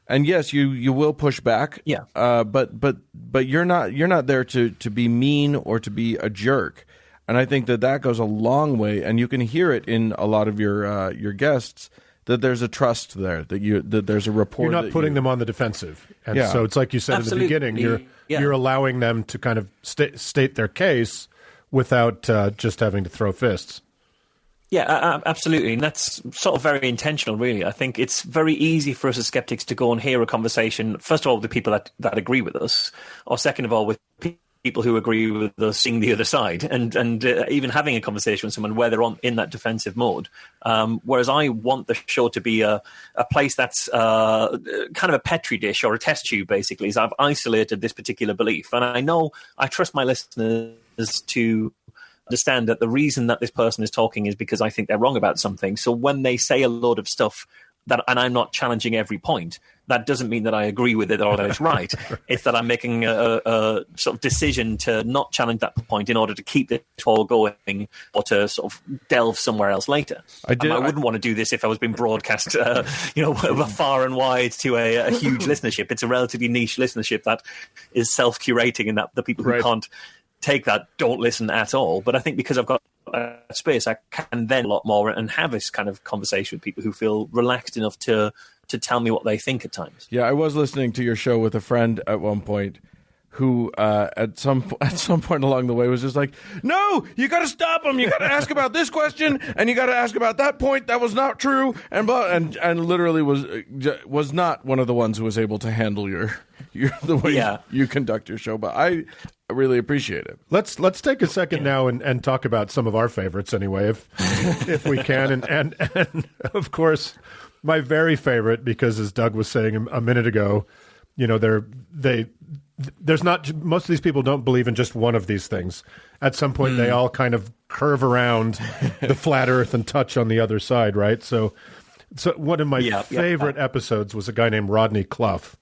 and yes, you will push back. Yeah. But you're not there to be mean or to be a jerk, and I think that goes a long way, and you can hear it in a lot of your guests that there's a trust there, that there's a rapport. You're not putting them on the defensive, and so it's like you said Absolutely. in the beginning. You're allowing them to kind of state their case without just having to throw fists. Yeah, absolutely. And that's sort of very intentional, really. I think it's very easy for us as skeptics to go and hear a conversation, first of all, with the people that agree with us, or second of all, with people who agree with us seeing the other side, and even having a conversation with someone where they're in that defensive mode. Whereas I want the show to be a place that's kind of a petri dish or a test tube, basically, is I've isolated this particular belief. And I trust my listeners to understand that the reason that this person is talking is because I think they're wrong about something. So when they say a load of stuff and I'm not challenging every point, that doesn't mean that I agree with it or that it's right. It's that I'm making a sort of decision to not challenge that point in order to keep it all going or to sort of delve somewhere else later. I wouldn't want to do this if I was being broadcast, far and wide to a huge listenership. It's a relatively niche listenership that is self-curating, and that the people who can't take that don't listen at all. But I think because I've got space, I can then a lot more and have this kind of conversation with people who feel relaxed enough to tell me what they think at times. Yeah, I was listening to your show with a friend at one point who at some point along the way was just like, no, you got to stop him. You got to ask about this question, and you got to ask about that point. That was not true, and literally was not one of the ones who was able to handle the way you conduct your show. But I really appreciate it. Let's take a second now and talk about some of our favorites anyway, if we can, and of course, my very favorite, because as Doug was saying a minute ago, there's not, most of these people don't believe in just one of these things. At some point, they all kind of curve around the flat Earth and touch on the other side, right? So one of my favorite episodes was a guy named Rodney Clough,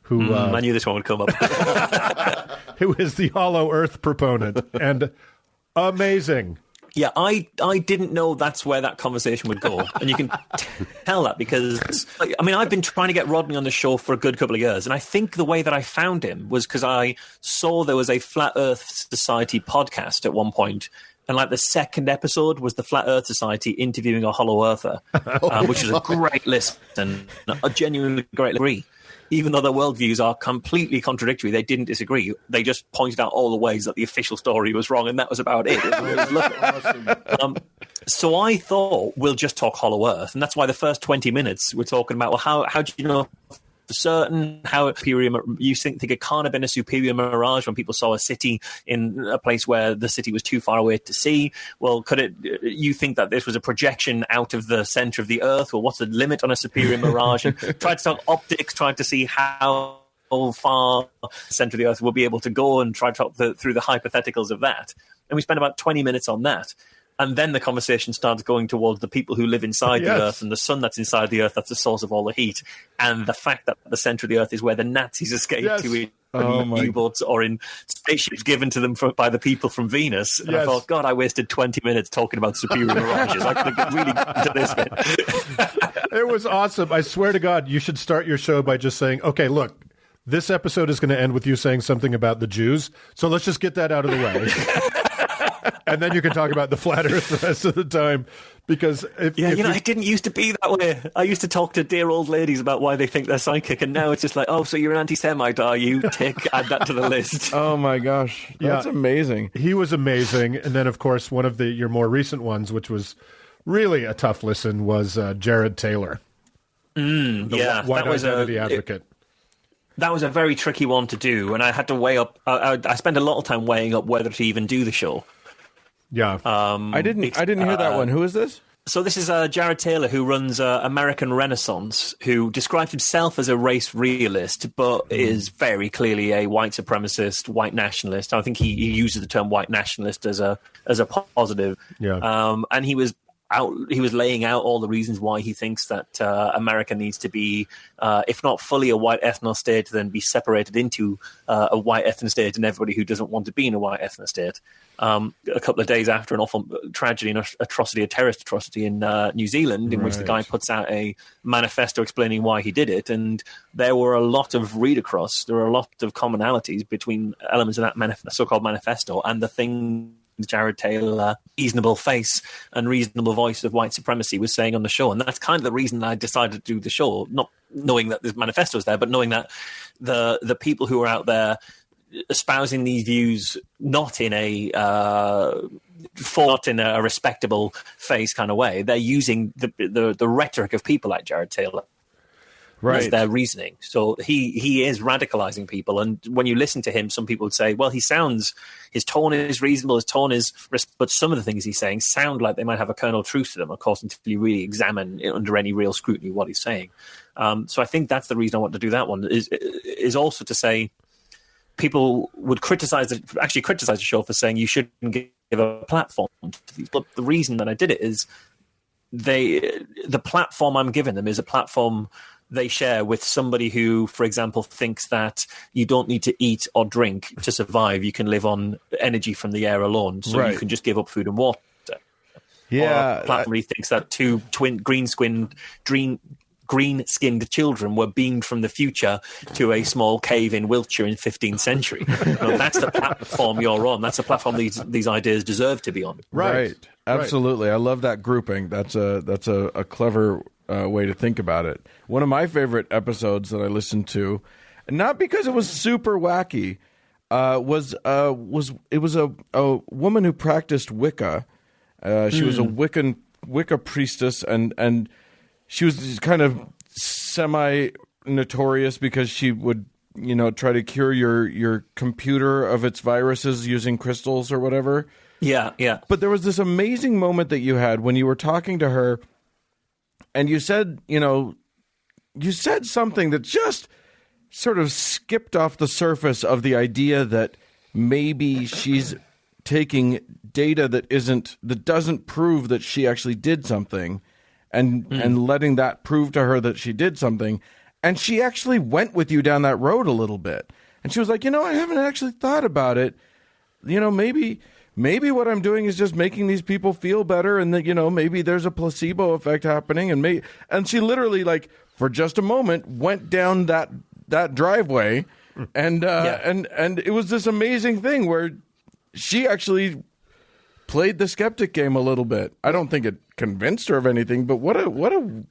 who I knew this one would come up. who is the hollow Earth proponent, and amazing. Yeah, I didn't know that's where that conversation would go. And you can tell that because, I've been trying to get Rodney on the show for a good couple of years. And I think the way that I found him was because I saw there was a Flat Earth Society podcast at one point. And the second episode was the Flat Earth Society interviewing a hollow earther, which is a great listen, a genuinely great agree. Even though their worldviews are completely contradictory, they didn't disagree. They just pointed out all the ways that the official story was wrong, and that was about it. So I thought, we'll just talk Hollow Earth. And that's why the first 20 minutes we're talking about, well, how do you know for certain how you think it can't have been a superior mirage when people saw a city in a place where the city was too far away to see? Well, you think that this was a projection out of the center of the Earth? Well, what's the limit on a superior mirage? And tried to talk optics, tried to see how far the center of the Earth will be able to go, and tried to talk through the hypotheticals of that. And we spent about 20 minutes on that. And then the conversation starts going towards the people who live inside the Earth and the sun that's inside the Earth, that's the source of all the heat. And the fact that the center of the Earth is where the Nazis escaped to in U-boats or in spaceships given to them by the people from Venus. And I thought, God, I wasted 20 minutes talking about superior mirages. I could have really got to this bit. It was awesome. I swear to God, you should start your show by just saying, okay, look, this episode is going to end with you saying something about the Jews. So let's just get that out of the way. And then you can talk about the flat Earth the rest of the time. Because I didn't used to be that way. I used to talk to dear old ladies about why they think they're psychic, and now it's just like, oh, so you're an anti-Semite, are you? Tick, add that to the list. Oh my gosh, that's amazing. He was amazing. And then, of course, one of your more recent ones, which was really a tough listen, was Jared Taylor. White identity advocate. That was a very tricky one to do, and I had to weigh up. I spent a lot of time weighing up whether to even do the show. Yeah, I didn't hear that one. Who is this? So this is Jared Taylor, who runs American Renaissance, who describes himself as a race realist, but is very clearly a white supremacist, white nationalist. I think he uses the term white nationalist as a positive. Yeah. And he was laying out all the reasons why he thinks that America needs to be, if not fully a white ethno state, then be separated into a white ethno state and everybody who doesn't want to be in a white ethno state. A couple of days after an awful tragedy and a terrorist atrocity in New Zealand, in which the guy puts out a manifesto explaining why he did it, and there were a lot of read across. There were a lot of commonalities between elements of that so-called manifesto and the thing Jared Taylor, reasonable face and reasonable voice of white supremacy, was saying on the show. And that's kind of the reason that I decided to do the show, not knowing that this manifesto is there, but knowing that the people who are out there espousing these views not in a respectable face kind of way, they're using the rhetoric of people like Jared Taylor. Right. As their reasoning. So he is radicalizing people. And when you listen to him, some people would say, well, his tone is reasonable, but some of the things he's saying sound like they might have a kernel of truth to them, of course, until you really examine under any real scrutiny what he's saying. So I think that's the reason I want to do that one, is also to say people would criticize the show for saying you shouldn't give a platform to these. But the reason that I did it is the platform I'm giving them is a platform they share with somebody who, for example, thinks that you don't need to eat or drink to survive. You can live on energy from the air alone. So you can just give up food and water. Yeah. Or a platform he thinks that two green-skinned children were beamed from the future to a small cave in Wiltshire in the 15th century. That's the platform you're on. That's the platform these ideas deserve to be on. Right. Absolutely. I love that grouping. That's a clever way to think about it. One of my favorite episodes that I listened to, not because it was super wacky, was a woman who practiced Wicca. She was a Wicca priestess, and she was kind of semi-notorious because she would, try to cure your computer of its viruses using crystals or whatever. Yeah, yeah. But there was this amazing moment that you had when you were talking to her, and you said, you said something that just sort of skipped off the surface of the idea that maybe she's taking data that doesn't prove that she actually did something, and letting that prove to her that she did something. And she actually went with you down that road a little bit. And she was like, I haven't actually thought about it. Maybe what I'm doing is just making these people feel better, and that, maybe there's a placebo effect happening. And she literally, like, for just a moment, went down that driveway, and it was this amazing thing where she actually played the skeptic game a little bit. I don't think it convinced her of anything, but what a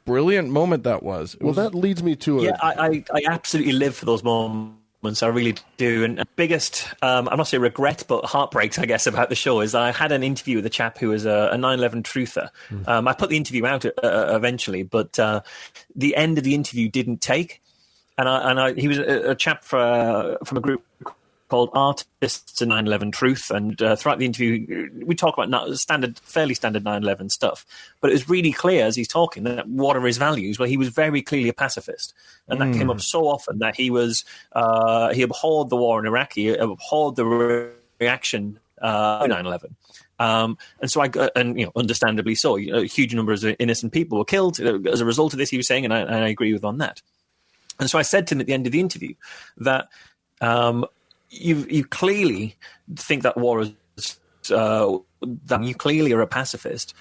brilliant moment that was. That leads me to I absolutely live for those moments. I really do. And biggest, I'm not saying regret, but heartbreaks, I guess, about the show is I had an interview with a chap who was a 9/11 truther. I put the interview out eventually, but the end of the interview didn't take. And he was a chap from a group called Artists in 9/11 Truth, and throughout the interview we talk about fairly standard 9/11 stuff, but it was really clear as he's talking that what are his values? Well, he was very clearly a pacifist, and that came up so often that he abhorred the war in Iraq, he abhorred the reaction 9/11. And so understandably so, a huge number of innocent people were killed as a result of this, he was saying, and I agree with on that. And so I said to him at the end of the interview that you clearly think that war is that you clearly are a pacifist.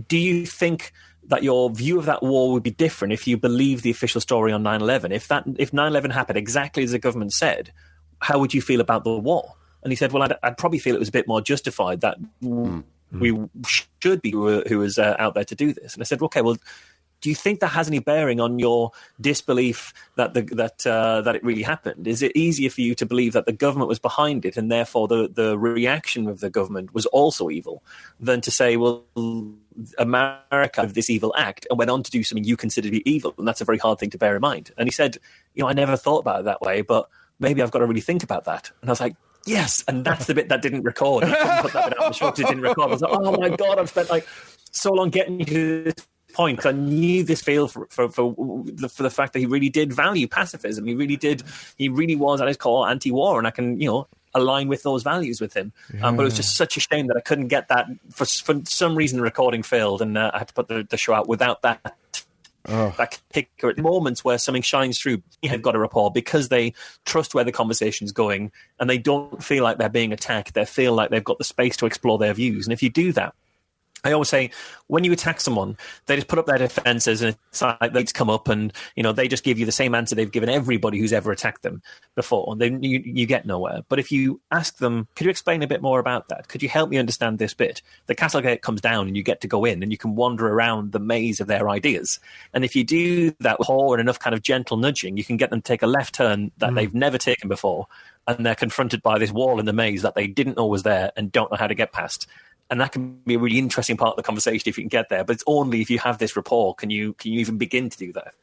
Do you think that your view of that war would be different if you believe the official story on 9/11? If 9/11 happened exactly as the government said, how would you feel about the war? And he said, well, I'd probably feel it was a bit more justified that we should be who was out there to do this. And I said, okay, well, do you think that has any bearing on your disbelief that it really happened? Is it easier for you to believe that the government was behind it and therefore the reaction of the government was also evil than to say, well, America did this evil act and went on to do something you consider to be evil? And that's a very hard thing to bear in mind. And he said, I never thought about it that way, but maybe I've got to really think about that. And I was like, yes, and that's the bit that didn't record. I couldn't put that bit out on the show because it didn't record. I was like, oh my God, I've spent so long getting to this point. I knew this feel for the fact that he really did value pacifism. He really was at his core anti-war, and I can, align with those values with him. Yeah. But it was just such a shame that I couldn't get that. For some reason, the recording failed, and I had to put the show out without that. That kicker at moments where something shines through. They have got a rapport because they trust where the conversation's going, and they don't feel like they're being attacked. They feel like they've got the space to explore their views. And if you do that, I always say, when you attack someone, they just put up their defenses and it's like they come up and, they just give you the same answer they've given everybody who's ever attacked them before. And then you get nowhere. But if you ask them, could you explain a bit more about that? Could you help me understand this bit? The castle gate comes down and you get to go in and you can wander around the maze of their ideas. And if you do that with and enough kind of gentle nudging, you can get them to take a left turn that they've never taken before. And they're confronted by this wall in the maze that they didn't know was there and don't know how to get past. And that can be a really interesting part of the conversation if you can get there. But it's only if you have this rapport can you even begin to do that.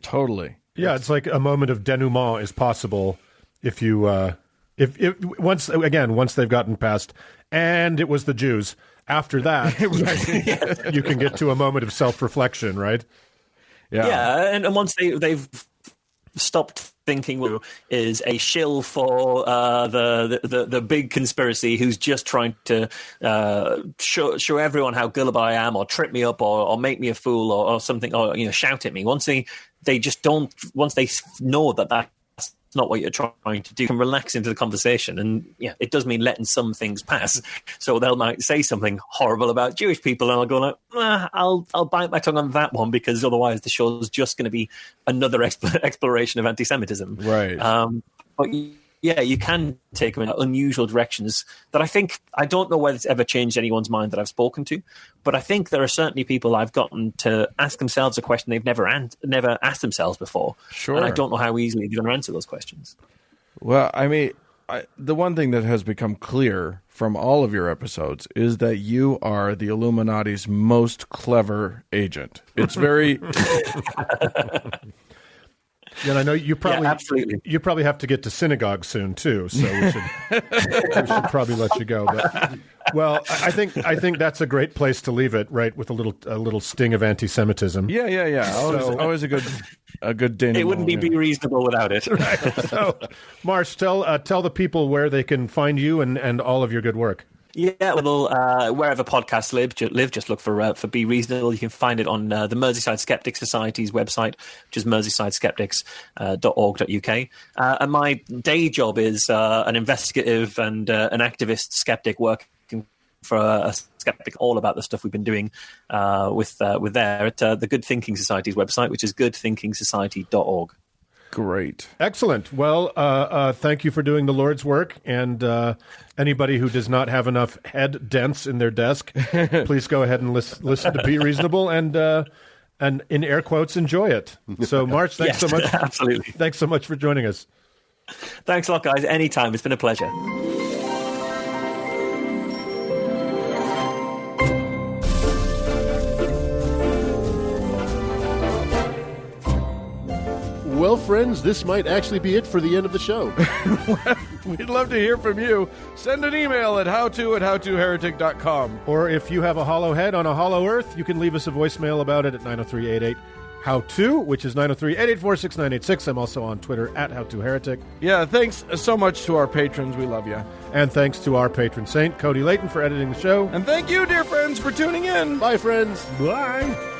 Totally. Yeah, it's like a moment of denouement is possible if you if once they've gotten past, and it was the Jews. After that, you can get to a moment of self-reflection, right? Yeah, and once they've stopped thinking is a shill for the big conspiracy who's just trying to show everyone how gullible I am, or trip me up, or make me a fool, or something, or shout at me. Once they know that that's not what you're trying to do, you can relax into the conversation. And it does mean letting some things pass. So they might say something horrible about Jewish people, and I'll go I'll bite my tongue on that one, because otherwise the show's just going to be another exploration of anti-Semitism. Right. But you can take them in unusual directions that I don't know whether it's ever changed anyone's mind that I've spoken to, but I think there are certainly people I've gotten to ask themselves a question they've never asked themselves before. Sure. And I don't know how easily they're going to answer those questions. Well, I mean, the one thing that has become clear from all of your episodes is that you are the Illuminati's most clever agent. It's very... Yeah, and I know you probably absolutely. You probably have to get to synagogue soon too, so we should probably let you go. But well, I think that's a great place to leave it, right? With a little sting of anti-Semitism. Yeah. Always a good denouement. It wouldn't be reasonable without it. Right. So, Marsh, tell the people where they can find you and all of your good work. Yeah, well, wherever podcasts live, just look for Be Reasonable. You can find it on the Merseyside Skeptics Society's website, which is merseysideskeptics.org.uk. And my day job is an investigative and an activist skeptic working for a skeptic all about the stuff we've been doing with there at the Good Thinking Society's website, which is goodthinkingsociety.org. Great. Excellent. Well, thank you for doing the Lord's work. And anybody who does not have enough head dents in their desk, please go ahead and listen to Be Reasonable and in air quotes, enjoy it. So, Marsh, thanks so much. Absolutely. Thanks so much for joining us. Thanks a lot, guys. Anytime. It's been a pleasure. Well, friends, this might actually be it for the end of the show. We'd love to hear from you. Send an email at howtoheretic.com. Or if you have a hollow head on a hollow earth, you can leave us a voicemail about it at 90388 How-To, which is 903-884-6986. I'm also on Twitter at HowToHeretic. Yeah, thanks so much to our patrons. We love you. And thanks to our patron saint, Cody Layton, for editing the show. And thank you, dear friends, for tuning in. Bye, friends. Bye.